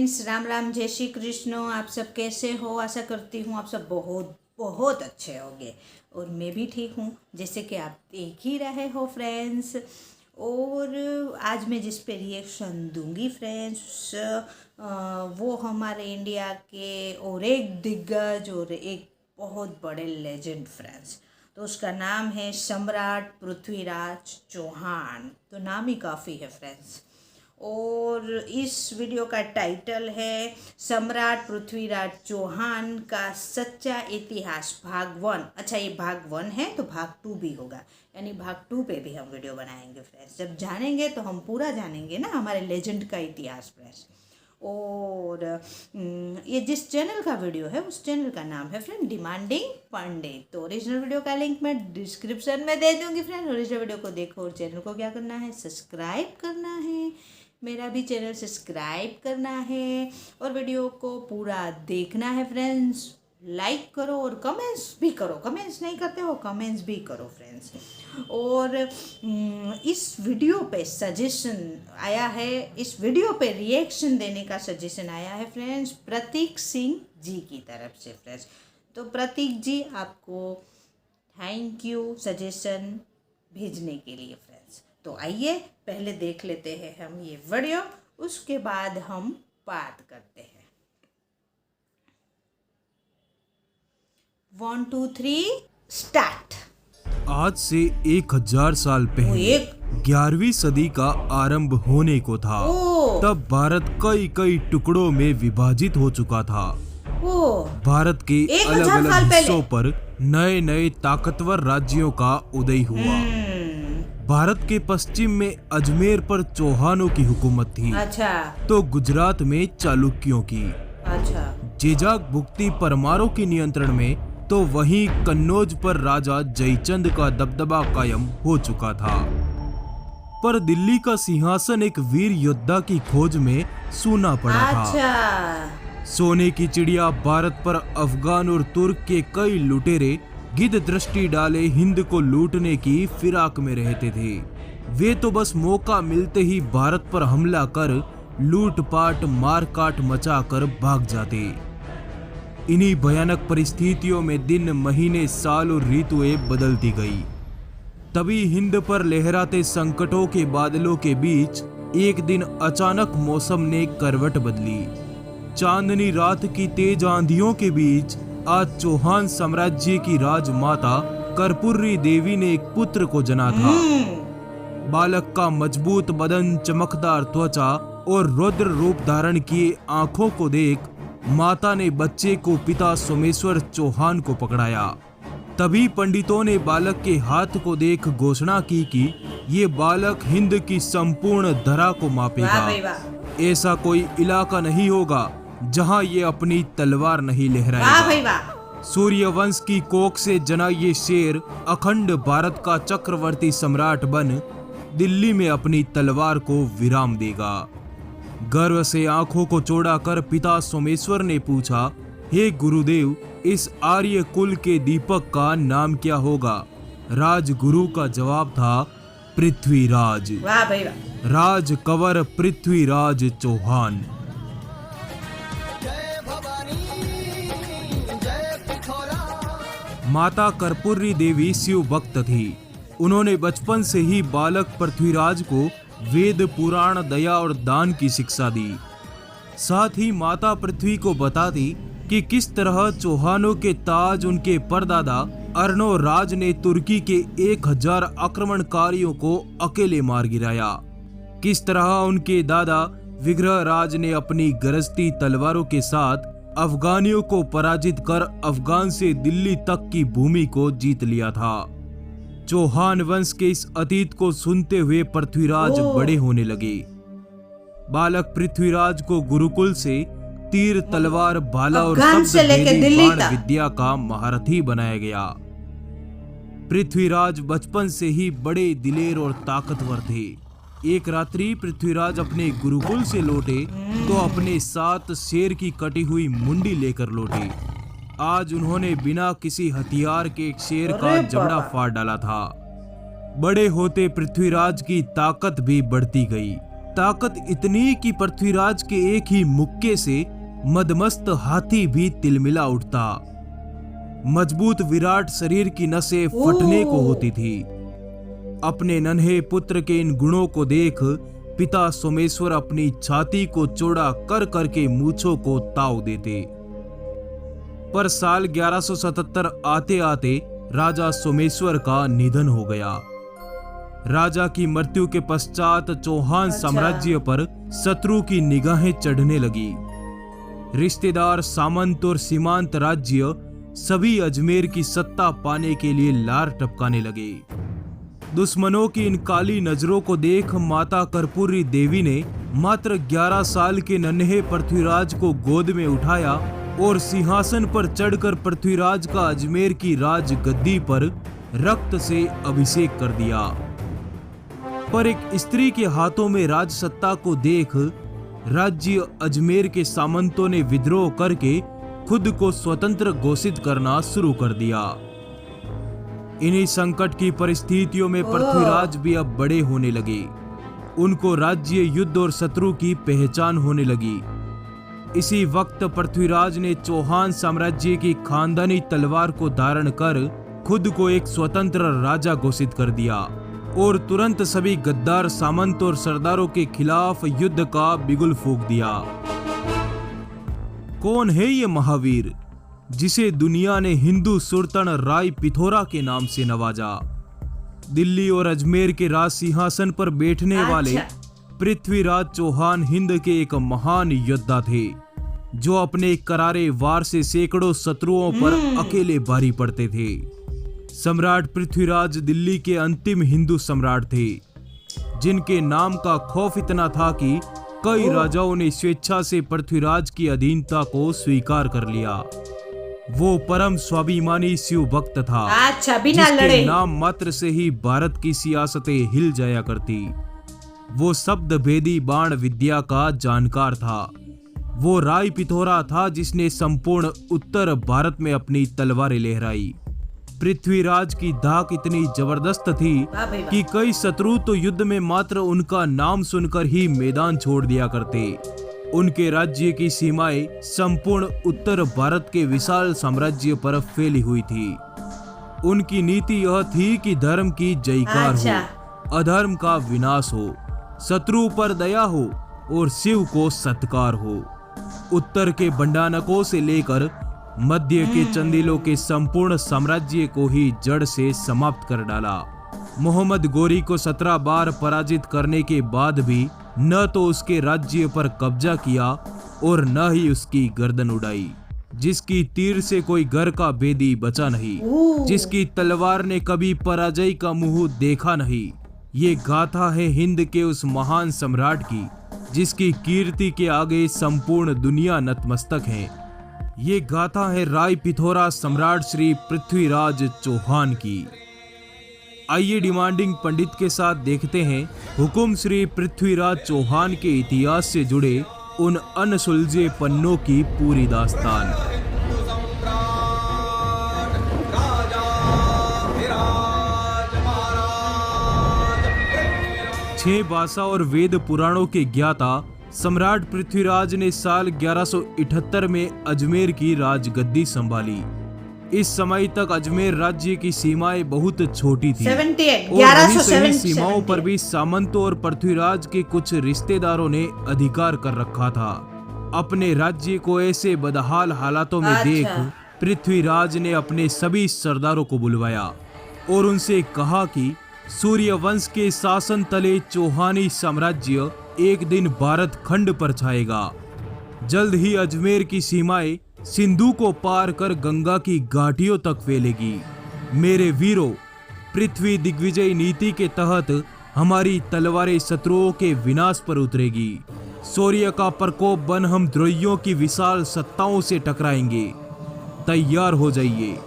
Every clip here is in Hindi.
फ्रेंड्स, राम राम, जय श्री कृष्ण। आप सब कैसे हो? आशा करती हूँ आप सब बहुत बहुत अच्छे होंगे और मैं भी ठीक हूँ, जैसे कि आप देख ही रहे हो फ्रेंड्स। और आज मैं जिस पे रिएक्शन दूंगी फ्रेंड्स, वो हमारे इंडिया के और एक दिग्गज और एक बहुत बड़े लेजेंड फ्रेंड्स। तो उसका नाम है सम्राट पृथ्वीराज चौहान। तो नाम ही काफ़ी है फ्रेंड्स। और इस वीडियो का टाइटल है सम्राट पृथ्वीराज चौहान का सच्चा इतिहास भाग 1। अच्छा, ये भाग 1 है तो भाग 2 भी होगा, यानी भाग 2 पे भी हम वीडियो बनाएंगे फ्रेंड्स। जब जानेंगे तो हम पूरा जानेंगे ना हमारे लेजेंड का इतिहास फ्रेंड्स। और ये जिस चैनल का वीडियो है उस चैनल का नाम है फ्रेंड डिमांडिंग पंडित। तो ओरिजिनल वीडियो का लिंक मैं डिस्क्रिप्शन में दे दूंगी फ्रेंड। ओरिजिनल वीडियो को देखो और चैनल को क्या करना है, सब्सक्राइब करना है। मेरा भी चैनल सब्सक्राइब करना है और वीडियो को पूरा देखना है फ्रेंड्स। लाइक करो और कमेंट्स भी करो। कमेंट्स नहीं करते हो, कमेंट्स भी करो फ्रेंड्स। और इस वीडियो पे सजेशन आया है, इस वीडियो पे रिएक्शन देने का सजेशन आया है फ्रेंड्स प्रतीक सिंह जी की तरफ से फ्रेंड्स। तो प्रतीक जी, आपको थैंक यू सजेशन भेजने के लिए फ्रेंड्स। तो आइए पहले देख लेते हैं हम ये वीडियो, उसके बाद हम बात करते हैं। 1 2 3 स्टार्ट। आज से 1000 साल पहले 11वीं सदी का आरंभ होने को था। तब भारत कई कई टुकड़ों में विभाजित हो चुका था। भारत के अलग अलग हिस्सों पर नए नए ताकतवर राज्यों का उदय हुआ। भारत के पश्चिम में अजमेर पर चौहानों की हुकूमत थी। अच्छा। तो गुजरात में चालुक्यों की। अच्छा। जेजाक भुक्ति परमारों के नियंत्रण में, तो वहीं कन्नौज पर राजा जयचंद का दबदबा कायम हो चुका था। पर दिल्ली का सिंहासन एक वीर योद्धा की खोज में सूना पड़ा था। सोने की चिड़िया भारत पर अफगान और तुर्क के कई लुटेरे गिद्ध दृष्टि डाले हिंद को लूटने की फिराक में रहते थे। वे तो बस मौका मिलते ही भारत पर हमला कर लूटपाट मारकाट मचाकर भाग जाते। इन्हीं भयानक परिस्थितियों में दिन महीने साल और ऋतुएं बदलती गई। तभी हिंद पर लहराते संकटों के बादलों के बीच एक दिन अचानक मौसम ने करवट बदली। चांदनी रात की तेज आंधियों के बीच आज चौहान साम्राज्य की राजमाता कर्पूरी देवी ने एक पुत्र को जना था। बालक का मजबूत बदन, चमकदार त्वचा और रौद्र रूप धारण किए आंखों को देख माता ने बच्चे को पिता सोमेश्वर चौहान को पकड़ाया। तभी पंडितों ने बालक के हाथ को देख घोषणा की कि ये बालक हिंद की संपूर्ण धरा को मापेगा। ऐसा कोई इलाका नहीं होगा जहां ये अपनी तलवार नहीं लहराएगा। सूर्यवंश की कोख से जना ये शेर अखंड भारत का चक्रवर्ती सम्राट बन दिल्ली में अपनी तलवार को विराम देगा। गर्व से आंखों को चौड़ा कर पिता सोमेश्वर ने पूछा, हे गुरुदेव, इस आर्य कुल के दीपक का नाम क्या होगा? राजगुरु का जवाब था पृथ्वीराज। वाह भाई वाह। राज कंवर पृथ्वीराज चौहान। माता कर्पूरी देवी शिव भक्त थी। उन्होंने बचपन से ही बालक पृथ्वीराज को वेद, पुराण, दया और दान की शिक्षा दी। साथ ही माता पृथ्वी को बताती कि किस तरह चौहानों के ताज उनके परदादा अर्नो राज ने तुर्की के 1000 आक्रमणकारियों को अकेले मार गिराया। किस तरह उनके दादा विग्रह राज ने अपनी गरजती तलवारों के साथ अफगानियों को पराजित कर अफगान से दिल्ली तक की भूमि को जीत लिया था। चौहान वंश के इस अतीत को सुनते हुए पृथ्वीराज बड़े होने लगे। बालक पृथ्वीराज को गुरुकुल से तीर, तलवार, भाला और शब्दभेदी बाण विद्या का महारथी बनाया गया। पृथ्वीराज बचपन से ही बड़े दिलेर और ताकतवर थे। एक रात्रि पृथ्वीराज अपने गुरुकुल से लौटे तो अपने साथ शेर की कटी हुई मुंडी लेकर लौटे। आज उन्होंने बिना किसी हथियार के एक शेर का जबड़ा फाड़ डाला था। बड़े होते पृथ्वीराज की ताकत भी बढ़ती गई। ताकत इतनी कि पृथ्वीराज के एक ही मुक्के से मदमस्त हाथी भी तिलमिला उठता। मजबूत विराट शरीर की नसें फटने को होती थी। अपने नन्हे पुत्र के इन गुणों को देख पिता सोमेश्वर अपनी छाती को चौड़ा कर करके मूंछों को ताव देते। पर साल 1177 आते आते राजा सोमेश्वर का निधन हो गया। राजा की मृत्यु के पश्चात चौहान साम्राज्य पर शत्रु की निगाहें चढ़ने लगी। रिश्तेदार, सामंत और सीमांत राज्य सभी अजमेर की सत्ता पाने के लिए लार टपकाने लगे। दुश्मनों की इन काली नजरों को देख माता कर्पूरी देवी ने मात्र 11 साल के नन्हे पृथ्वीराज को गोद में उठाया और सिंहासन पर चढ़कर पृथ्वीराज का अजमेर की राज गद्दी पर रक्त से अभिषेक कर दिया। पर एक स्त्री के हाथों में राज सत्ता को देख राज्य अजमेर के सामंतों ने विद्रोह करके खुद को स्वतंत्र घोषित करना शुरू कर दिया। इन्हीं संकट की परिस्थितियों में पृथ्वीराज भी अब बड़े होने लगे। उनको राज्य, युद्ध और शत्रु की पहचान होने लगी। इसी वक्त पृथ्वीराज ने चौहान साम्राज्य की खानदानी तलवार को धारण कर खुद को एक स्वतंत्र राजा घोषित कर दिया और तुरंत सभी गद्दार सामंत और सरदारों के खिलाफ युद्ध का बिगुल फूंक दिया। कौन है ये महावीर जिसे दुनिया ने हिंदू सुल्तान राय पिथौरा के नाम से नवाजा? दिल्ली और अजमेर के राज सिंहासन पर बैठने वाले पृथ्वीराज चौहान हिंद के एक महान योद्धा थे, जो अपने करारे वार से सैकड़ों शत्रुओं पर अकेले भारी पड़ते थे। सम्राट पृथ्वीराज दिल्ली के अंतिम हिंदू सम्राट थे, जिनके नाम का खौफ इतना था कि कई राजाओं ने स्वेच्छा से पृथ्वीराज की अधीनता को स्वीकार कर लिया। वो परम स्वाभिमानी शिव भक्त था, जिसके नाम मात्र से ही भारत की सियासतें हिल जाया करती। वो शब्द भेदी बाण विद्या का जानकार था। वो राय पिथौरा था जिसने संपूर्ण उत्तर भारत में अपनी तलवारें लहराई। पृथ्वीराज की धाक इतनी जबरदस्त थी कि कई शत्रु तो युद्ध में मात्र उनका नाम सुनकर ही मैदान छोड़ दिया करते। उनके राज्य की सीमाएं संपूर्ण उत्तर भारत के विशाल साम्राज्य पर फैली हुई थी। उनकी नीति यह थी कि धर्म की जयकार हो, अधर्म का विनाश हो, शत्रु पर दया हो और शिव को सत्कार हो। उत्तर के बंडानकों से लेकर मध्य के चंदेलों के संपूर्ण साम्राज्य को ही जड़ से समाप्त कर डाला। मोहम्मद गोरी को 17 बार पराजित करने के बाद भी न तो उसके राज्य पर कब्जा किया और न ही उसकी गर्दन उड़ाई। जिसकी तीर से कोई घर का भेदी बचा नहीं, जिसकी तलवार ने कभी पराजय का मुंह देखा नहीं। ये गाथा है हिंद के उस महान सम्राट की, जिसकी कीर्ति के आगे संपूर्ण दुनिया नतमस्तक है। ये गाथा है राय पिथौरा सम्राट श्री पृथ्वीराज चौहान की। आइए डिमांडिंग पंडित के साथ देखते हैं हुकुम श्री पृथ्वीराज चौहान के इतिहास से जुड़े उन अनसुलझे पन्नों की पूरी दास्तान। छह भाषा और वेद पुराणों के ज्ञाता सम्राट पृथ्वीराज ने साल 1178 में अजमेर की राजगद्दी संभाली। इस समय तक अजमेर राज्य की सीमाएं बहुत छोटी थी और सही सीमाओं पर भी सामंतों और पृथ्वीराज के कुछ रिश्तेदारों ने अधिकार कर रखा था। अपने राज्य को ऐसे बदहाल हालातों में देख पृथ्वीराज ने अपने सभी सरदारों को बुलवाया और उनसे कहा कि सूर्य वंश के शासन तले चौहानी साम्राज्य एक दिन भारत खंड पर छाएगा। जल्द ही अजमेर की सीमाएं सिंधु को पार कर गंगा की घाटियों तक फैलेगी। मेरे वीरों, पृथ्वी दिग्विजय नीति के तहत हमारी तलवारें शत्रुओं के विनाश पर उतरेगी। सूर्य का प्रकोप बन हम द्रोहियों की विशाल सत्ताओं से टकराएंगे। तैयार हो जाइए।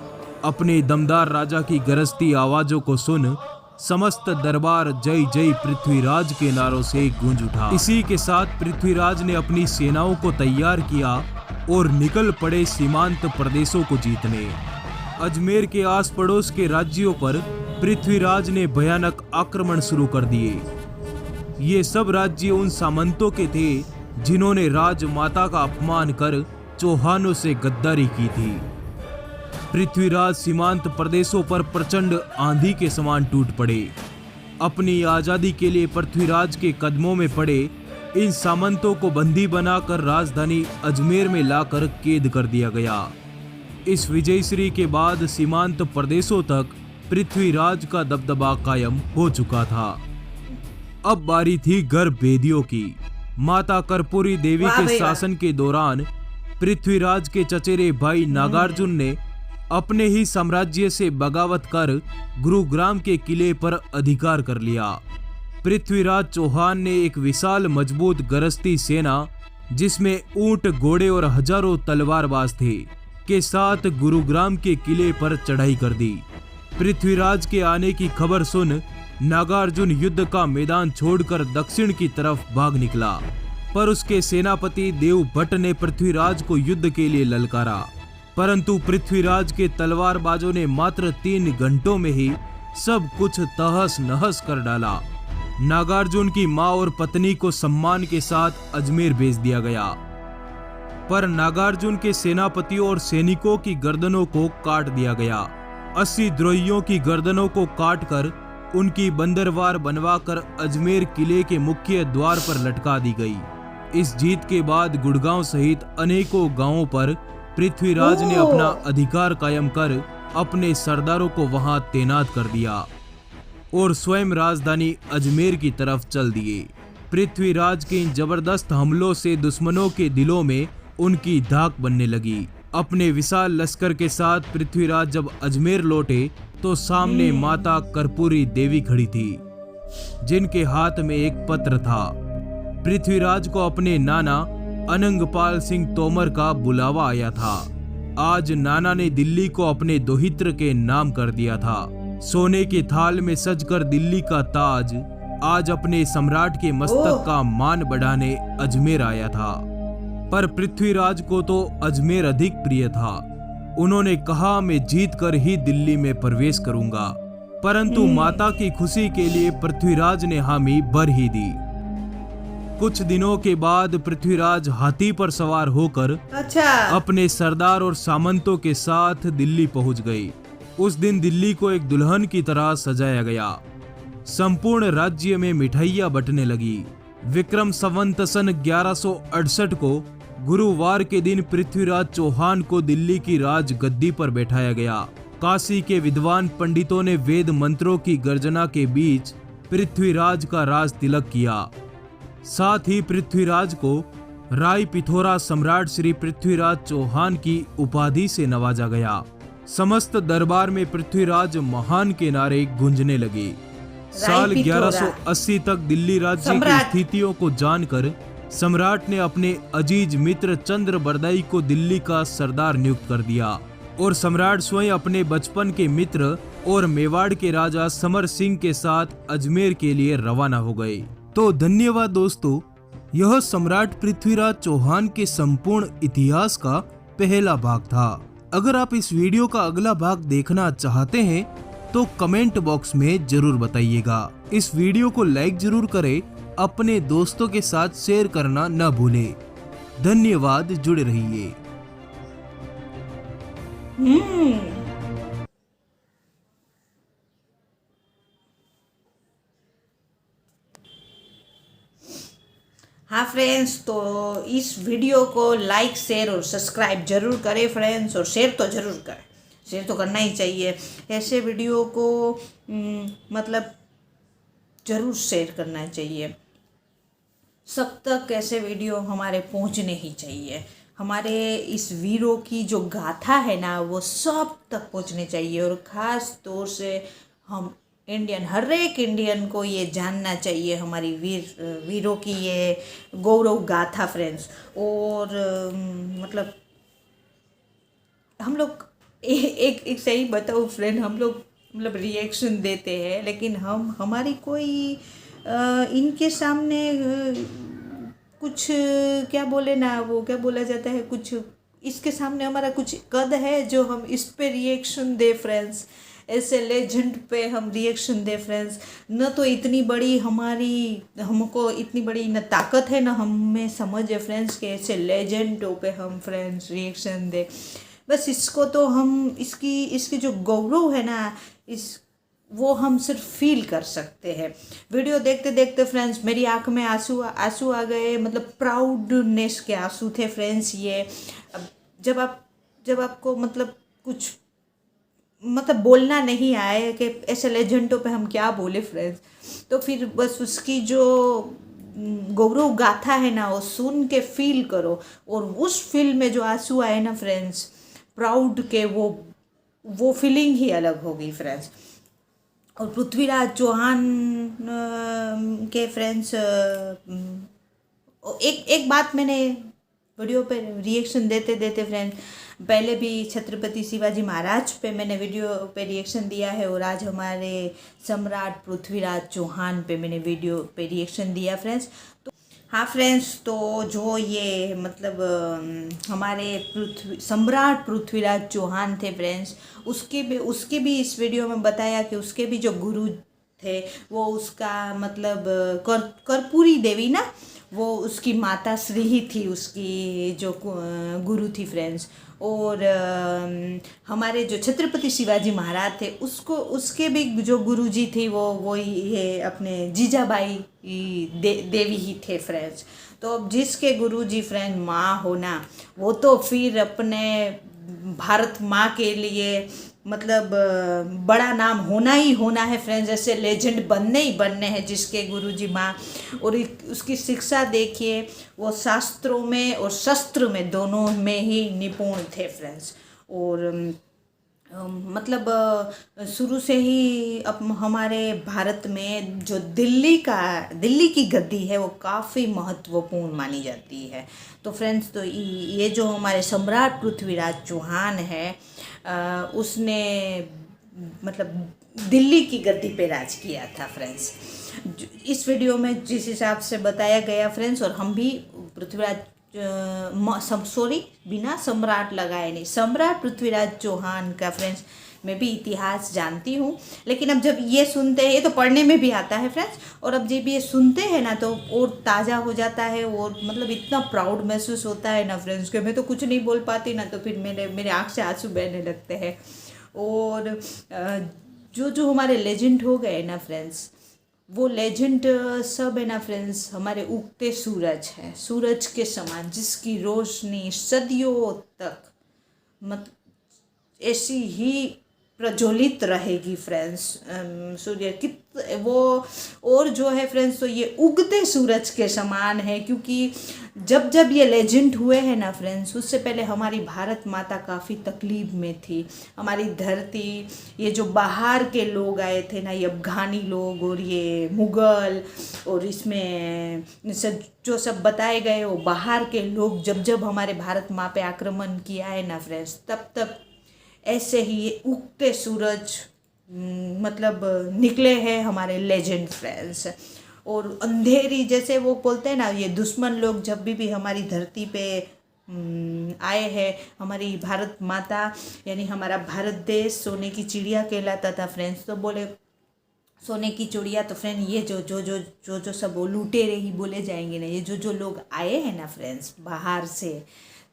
अपने दमदार राजा की गरजती आवाजों को सुन समस्त दरबार जय जय पृथ्वीराज के नारों से गूंज उठा। इसी के साथ पृथ्वीराज ने अपनी सेनाओं को तैयार किया और निकल पड़े सीमांत प्रदेशों को जीतने। अजमेर के आस पड़ोस के राज्यों पर पृथ्वीराज ने भयानक आक्रमण शुरू कर दिए। ये सब राज्य उन सामंतों के थे जिन्होंने राजमाता का अपमान कर चौहानों से गद्दारी की थी। पृथ्वीराज सीमांत प्रदेशों पर प्रचंड आंधी के समान टूट पड़े। अपनी आजादी के लिए पृथ्वीराज के कदमों में पड़े इन सामंतों को बंदी बनाकर राजधानी अजमेर में लाकर कैद कर दिया गया। इस विजयश्री के बाद सीमांत प्रदेशों तक पृथ्वीराज का दबदबा कायम हो चुका था। अब बारी थी गर्भवेदियों की। माता कर्पूरी देवी के शासन के दौरान पृथ्वीराज के चचेरे भाई नागार्जुन ने अपने ही साम्राज्य से बगावत कर गुरुग्राम के किले पर अधिकार कर लिया। पृथ्वीराज चौहान ने एक विशाल मजबूत गरजती सेना जिसमें ऊंट, घोड़े और हजारों तलवारबाज थे के साथ गुरुग्राम के किले पर चढ़ाई कर दी। पृथ्वीराज के आने की खबर सुन नागार्जुन युद्ध का मैदान छोड़कर दक्षिण की तरफ भाग निकला, पर उसके सेनापति देवभट्ट ने पृथ्वीराज को युद्ध के लिए ललकारा, परंतु पृथ्वीराज के तलवारबाजों ने मात्र 3 घंटों में ही सब कुछ तहस नहस कर डाला। नागार्जुन की मां और पत्नी को सम्मान के साथ अजमेर भेज दिया गया, पर नागार्जुन के सेनापतियों और सैनिकों की गर्दनों को काट दिया गया। 80 द्रोहियों की गर्दनों को काटकर उनकी बंदरवार बनवाकर अजमेर किले के मुख्य द्वार पर लटका दी गई। इस जीत के बाद गुड़गांव सहित अनेकों गांवों पर पृथ्वीराज ने अपना अधिकार कायम कर अपने सरदारों को वहां तैनात कर दिया और स्वयं राजधानी अजमेर की तरफ चल दिए। पृथ्वीराज के इन जबरदस्त हमलों से दुश्मनों के दिलों में उनकी धाक बनने लगी। अपने विशाल लश्कर के साथ पृथ्वीराज जब अजमेर लौटे तो सामने माता कर्पूरी देवी खड़ी थी, जिनके हाथ में एक पत्र था। पृथ्वीराज को अपने नाना अनंगपाल सिंह तोमर का बुलावा आया था। आज नाना ने दिल्ली को अपने दोहित्र के नाम कर दिया था। सोने के थाल में सजकर दिल्ली का ताज आज अपने सम्राट के मस्तक का मान बढ़ाने अजमेर आया था। पर पृथ्वीराज को तो अजमेर अधिक प्रिय था। उन्होंने कहा, मैं जीत कर ही दिल्ली में प्रवेश करूंगा, परंतु माता की खुशी के लिए पृथ्वीराज ने हामी भर ही दी। कुछ दिनों के बाद पृथ्वीराज हाथी पर सवार होकर अपने सरदार और सामंतों के साथ दिल्ली पहुंच गए। उस दिन दिल्ली को एक दुल्हन की तरह सजाया गया। संपूर्ण राज्य में मिठाइयां बंटने लगी। विक्रम संवत सन 1168 को गुरुवार के दिन पृथ्वीराज चौहान को दिल्ली की राज गद्दी पर बैठाया गया। काशी के विद्वान पंडितों ने वेद मंत्रों की गर्जना के बीच पृथ्वीराज का राज तिलक किया। साथ ही पृथ्वीराज को राय पिथौरा सम्राट श्री पृथ्वीराज चौहान की उपाधि से नवाजा गया। समस्त दरबार में पृथ्वीराज महान के नारे गूंजने लगे। साल 1180 तक दिल्ली राज्य की स्थितियों को जानकर सम्राट ने अपने अजीज मित्र चंद्र बरदाई को दिल्ली का सरदार नियुक्त कर दिया और सम्राट स्वयं अपने बचपन के मित्र और मेवाड़ के राजा समर सिंह के साथ अजमेर के लिए रवाना हो गए। तो धन्यवाद दोस्तों, यह सम्राट पृथ्वीराज चौहान के संपूर्ण इतिहास का पहला भाग था। अगर आप इस वीडियो का अगला भाग देखना चाहते हैं तो कमेंट बॉक्स में जरूर बताइएगा। इस वीडियो को लाइक जरूर करें, अपने दोस्तों के साथ शेयर करना न भूलें। धन्यवाद, जुड़े रहिए। हाँ फ्रेंड्स, तो इस वीडियो को लाइक, शेयर और सब्सक्राइब जरूर करें फ्रेंड्स, और शेयर तो ज़रूर करें। शेयर तो करना ही चाहिए। ऐसे वीडियो को मतलब ज़रूर शेयर करना चाहिए। सब तक ऐसे वीडियो हमारे पहुंचने ही चाहिए। हमारे इस वीरों की जो गाथा है ना, वो सब तक पहुंचने चाहिए, और ख़ास तौर से हम इंडियन, हर एक इंडियन को ये जानना चाहिए हमारी वीरों की ये गौरव गाथा फ्रेंड्स। और मतलब हम लोग एक सही बताऊँ फ्रेंड, हम लोग मतलब रिएक्शन देते हैं, लेकिन हमारी कोई इनके सामने कुछ क्या बोले ना, वो क्या बोला जाता है, कुछ इसके सामने हमारा कुछ कद है जो हम इस पे रिएक्शन दे फ्रेंड्स। ऐसे लेजेंड पे हम रिएक्शन दे फ्रेंड्स। न तो इतनी बड़ी हमको इतनी बड़ी न ताकत है, न हमें समझ है फ्रेंड्स कि ऐसे लेजेंडों पे हम फ्रेंड्स रिएक्शन दे। बस इसको तो हम इसकी जो गौरव है ना, वो हम सिर्फ फील कर सकते हैं। वीडियो देखते देखते फ्रेंड्स मेरी आंख में आंसू आंसू आ गए, मतलब प्राउडनेस के आंसू थे फ्रेंड्स ये। अब जब आपको मतलब कुछ मतलब बोलना नहीं आए कि ऐसे लेजेंडों पे हम क्या बोले फ्रेंड्स, तो फिर बस उसकी जो गौरव गाथा है ना, वो सुन के फील करो। और उस फील में जो आंसू आए ना फ्रेंड्स, प्राउड के, वो फीलिंग ही अलग होगी फ्रेंड्स। और पृथ्वीराज चौहान के फ्रेंड्स, एक बात मैंने वीडियो पे रिएक्शन देते देते फ्रेंड, पहले भी छत्रपति शिवाजी महाराज पे मैंने वीडियो पे रिएक्शन दिया है, और आज हमारे सम्राट पृथ्वीराज चौहान पे मैंने वीडियो पे रिएक्शन दिया फ्रेंड्स। तो हाँ फ्रेंड्स, तो जो ये मतलब हमारे सम्राट पृथ्वीराज चौहान थे फ्रेंड्स, उसके भी इस वीडियो में बताया कि उसके भी जो गुरु थे वो उसका मतलब कर्पूरी देवी ना, वो उसकी माता श्री ही थी, उसकी जो गुरु थी फ्रेंड्स। और हमारे जो छत्रपति शिवाजी महाराज थे उसके भी जो गुरुजी थी वो ये अपने जीजाबाई देवी ही थे फ्रेंड्स। तो अब जिसके गुरुजी फ्रेंड माँ होना, वो तो फिर अपने भारत माँ के लिए मतलब बड़ा नाम होना ही होना है फ्रेंड्स। ऐसे लेजेंड बनने ही बनने हैं जिसके गुरुजी माँ। और उसकी शिक्षा देखिए, वो शास्त्रों में और शस्त्र में दोनों में ही निपुण थे फ्रेंड्स। और मतलब शुरू से ही अब हमारे भारत में जो दिल्ली की गद्दी है वो काफ़ी महत्वपूर्ण मानी जाती है। तो फ्रेंड्स, तो ये जो हमारे सम्राट पृथ्वीराज चौहान है, उसने मतलब दिल्ली की गद्दी पे राज किया था फ्रेंड्स। इस वीडियो में जिस हिसाब से बताया गया फ्रेंड्स, और हम भी पृथ्वीराज बिना सम्राट लगाए नहीं, सम्राट पृथ्वीराज चौहान का फ्रेंड्स मैं भी इतिहास जानती हूँ। लेकिन अब जब ये सुनते हैं, ये तो पढ़ने में भी आता है फ्रेंड्स, और अब जब ये सुनते हैं ना तो और ताज़ा हो जाता है, और मतलब इतना प्राउड महसूस होता है ना फ्रेंड्स कि मैं तो कुछ नहीं बोल पाती ना, तो फिर मेरे आँख से आंसू बहने लगते हैं। और जो हमारे लेजेंड हो गए ना फ्रेंड्स, वो लेजेंड सब है ना फ्रेंड्स, हमारे उगते सूरज है, सूरज के समान, जिसकी रोशनी सदियों तक मतलब ऐसी ही प्रज्वलित रहेगी फ्रेंड्स। सूर्य वो और जो है फ्रेंड्स, तो ये उगते सूरज के समान है, क्योंकि जब ये लेजेंड हुए हैं ना फ्रेंड्स, उससे पहले हमारी भारत माता काफ़ी तकलीफ में थी। हमारी धरती, ये जो बाहर के लोग आए थे ना, ये अफगानी लोग और ये मुग़ल, और इसमें सब बताए गए वो बाहर के लोग, जब हमारे भारत माँ पे आक्रमण किया है ना फ्रेंड्स, तब ऐसे ही ये उगते सूरज मतलब निकले हैं हमारे लेजेंड फ्रेंड्स। और अंधेरी, जैसे वो बोलते हैं ना, ये दुश्मन लोग जब भी हमारी धरती पे आए हैं, हमारी भारत माता यानी हमारा भारत देश सोने की चिड़िया कहलाता था फ्रेंड्स। तो बोले सोने की चिड़िया, तो फ्रेंड ये जो सब वो लुटेरे ही बोले जाएंगे ना, ये जो लोग आए हैं ना फ्रेंड्स बाहर से,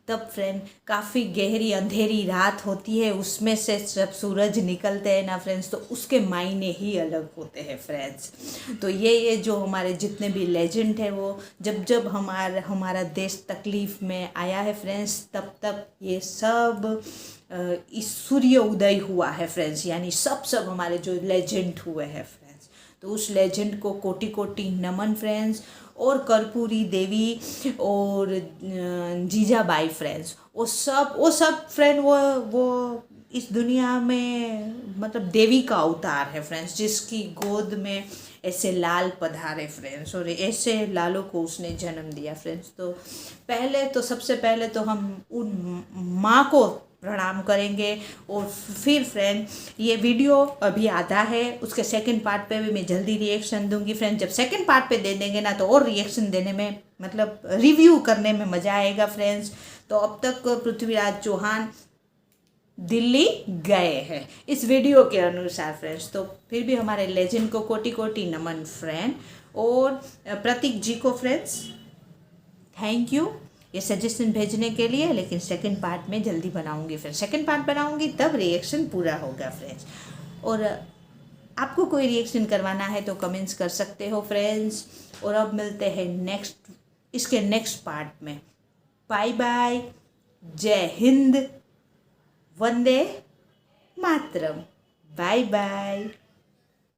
तब फ्रेंड काफ़ी गहरी अंधेरी रात होती है, उसमें से जब सूरज निकलते हैं ना फ्रेंड्स, तो उसके मायने ही अलग होते हैं फ्रेंड्स। तो ये जो हमारे जितने भी लेजेंड है, वो जब हमारा देश तकलीफ़ में आया है फ्रेंड्स, तब ये सब इस सूर्य उदय हुआ है फ्रेंड्स, यानी सब हमारे जो लेजेंड हुए हैं फ्रेंड्स। तो उस लेजेंड को कोटि कोटि नमन फ्रेंड्स। और कर्पूरी देवी और जीजाबाई फ्रेंड्स, वो सब फ्रेंड वो इस दुनिया में मतलब देवी का अवतार है फ्रेंड्स, जिसकी गोद में ऐसे लाल पधारे फ्रेंड्स, और ऐसे लालों को उसने जन्म दिया फ्रेंड्स। तो सबसे पहले तो हम उन माँ को प्रणाम करेंगे। और फिर फ्रेंड, ये वीडियो अभी आधा है, उसके सेकंड पार्ट पे भी मैं जल्दी रिएक्शन दूंगी फ्रेंड। जब सेकंड पार्ट पे दे देंगे ना, तो और रिएक्शन देने में मतलब रिव्यू करने में मज़ा आएगा फ्रेंड्स। तो अब तक पृथ्वीराज चौहान दिल्ली गए हैं इस वीडियो के अनुसार फ्रेंड्स। तो फिर भी हमारे लेजेंड को कोटि कोटि नमन फ्रेंड, और प्रतीक जी को फ्रेंड्स थैंक यू ये सजेशन भेजने के लिए। लेकिन सेकंड पार्ट में जल्दी बनाऊंगी, फिर सेकंड पार्ट बनाऊंगी तब रिएक्शन पूरा होगा फ्रेंड्स। और आपको कोई रिएक्शन करवाना है तो कमेंट्स कर सकते हो फ्रेंड्स। और अब मिलते हैं इसके नेक्स्ट पार्ट में। बाय बाय, जय हिंद, वंदे मातरम, बाय बाय।